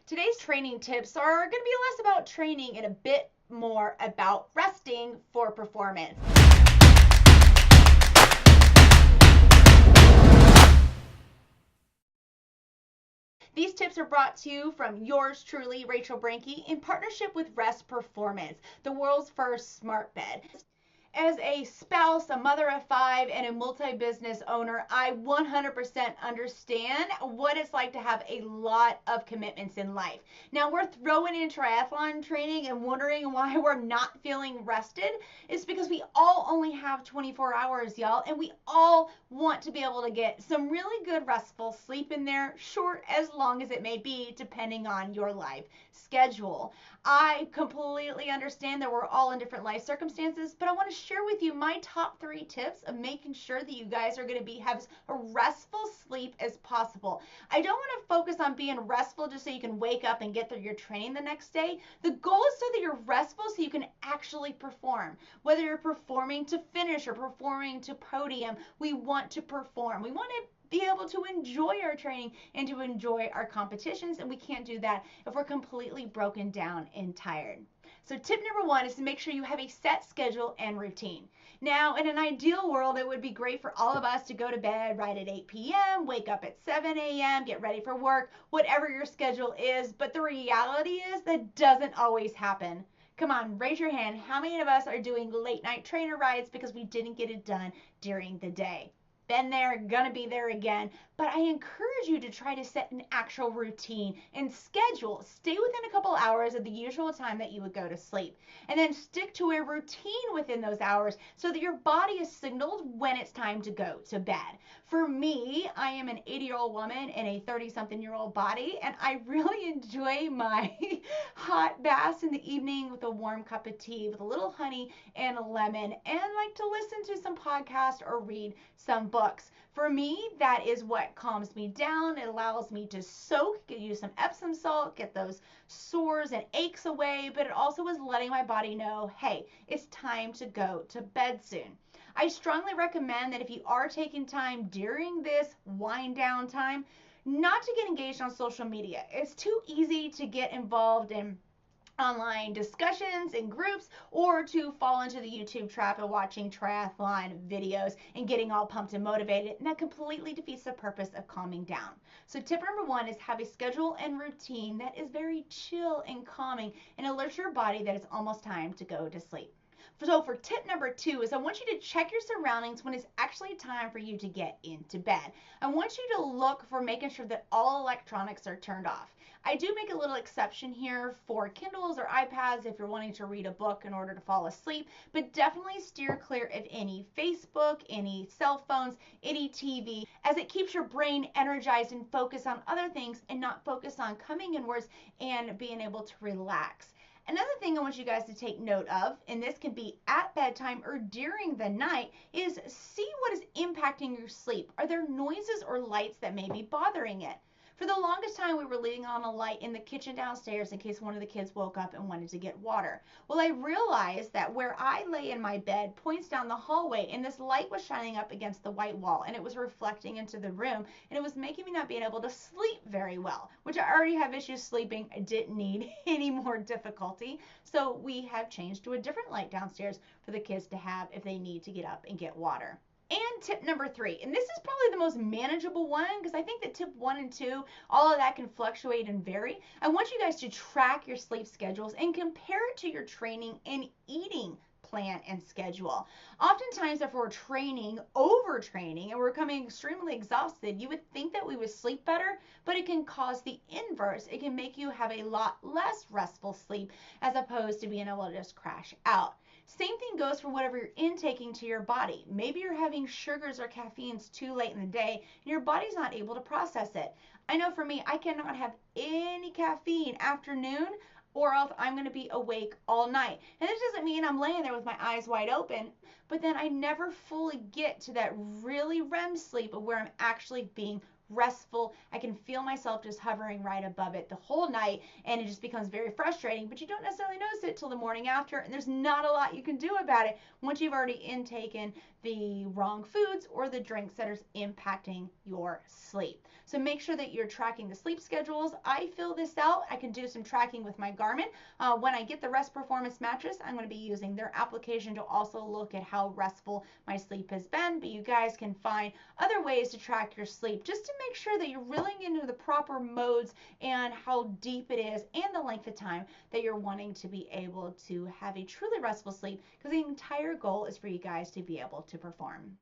Today's training tips are going to be less about training and a bit more about resting for performance. These tips are brought to you from yours truly, Rachel Branke, in partnership with Rest Performance, the world's first smart bed. As a spouse, a mother of 5, and a multi-business owner, I 100% understand what it's like to have a lot of commitments in life. Now, we're throwing in triathlon training and wondering why we're not feeling rested. It's because we all only have 24 hours, y'all, and we all want to be able to get some really good restful sleep in there, short as long as it may be, depending on your life schedule. I completely understand that we're all in different life circumstances, but I want to share with you my top 3 tips of making sure that you guys are going to have as restful sleep as possible. I don't want to focus on being restful just so you can wake up and get through your training the next day. The goal is so that you're restful so you can actually perform. Whether you're performing to finish or performing to podium, we want to perform. We want to be able to enjoy our training and to enjoy our competitions, and we can't do that if we're completely broken down and tired. So tip number 1 is to make sure you have a set schedule and routine. Now, in an ideal world, it would be great for all of us to go to bed right at 8 p.m., wake up at 7 a.m., get ready for work, whatever your schedule is, but the reality is that doesn't always happen. Come on, raise your hand. How many of us are doing late night trainer rides because we didn't get it done during the day? Been there, gonna be there again. But I encourage you to try to set an actual routine and schedule. Stay within a couple hours of the usual time that you would go to sleep. And then stick to a routine within those hours so that your body is signaled when it's time to go to bed. For me, I am an 80-year-old woman in a 30-something-year-old body, and I really enjoy my hot baths in the evening with a warm cup of tea with a little honey and a lemon, and like to listen to some podcasts or read some books. For me, that is what calms me down. It allows me to soak, use some Epsom salt, get those sores and aches away, but it also is letting my body know, hey, it's time to go to bed soon. I strongly recommend that if you are taking time during this wind down time, not to get engaged on social media. It's too easy to get involved in online discussions and groups, or to fall into the YouTube trap of watching triathlon videos and getting all pumped and motivated, and that completely defeats the purpose of calming down. So tip number 1 is have a schedule and routine that is very chill and calming and alerts your body that it's almost time to go to sleep. So for tip number 2 is I want you to check your surroundings when it's actually time for you to get into bed. I want you to look for making sure that all electronics are turned off. I do make a little exception here for Kindles or iPads if you're wanting to read a book in order to fall asleep, but definitely steer clear of any Facebook, any cell phones, any TV, as it keeps your brain energized and focused on other things and not focused on coming inwards and being able to relax. Another thing I want you guys to take note of, and this can be at bedtime or during the night, is see what is impacting your sleep. Are there noises or lights that may be bothering it? For the longest time, we were leaving on a light in the kitchen downstairs in case one of the kids woke up and wanted to get water. Well, I realized that where I lay in my bed points down the hallway, and this light was shining up against the white wall, and it was reflecting into the room, and it was making me not being able to sleep very well, which I already have issues sleeping. I didn't need any more difficulty. So we have changed to a different light downstairs for the kids to have if they need to get up and get water. And tip number 3, and this is probably the most manageable one because I think that tip 1 and 2, all of that can fluctuate and vary. I want you guys to track your sleep schedules and compare it to your training and eating plan and schedule. Oftentimes, if we're overtraining, and we're becoming extremely exhausted, you would think that we would sleep better, but it can cause the inverse. It can make you have a lot less restful sleep as opposed to being able to just crash out. Same thing goes for whatever you're intaking to your body. Maybe you're having sugars or caffeines too late in the day and your body's not able to process it. I know for me, I cannot have any caffeine afternoon or else I'm going to be awake all night. And this doesn't mean I'm laying there with my eyes wide open, but then I never fully get to that really REM sleep of where I'm actually being restful. I can feel myself just hovering right above it the whole night, and it just becomes very frustrating, but you don't necessarily notice it till the morning after, and there's not a lot you can do about it once you've already intaken the wrong foods or the drinks that are impacting your sleep. So make sure that you're tracking the sleep schedules. I fill this out. I can do some tracking with my Garmin. When I get the Rest Performance mattress, I'm going to be using their application to also look at how restful my sleep has been. But you guys can find other ways to track your sleep just to make sure that you're really into the proper modes and how deep it is and the length of time that you're wanting to be able to have a truly restful sleep, because the entire goal is for you guys to be able to perform.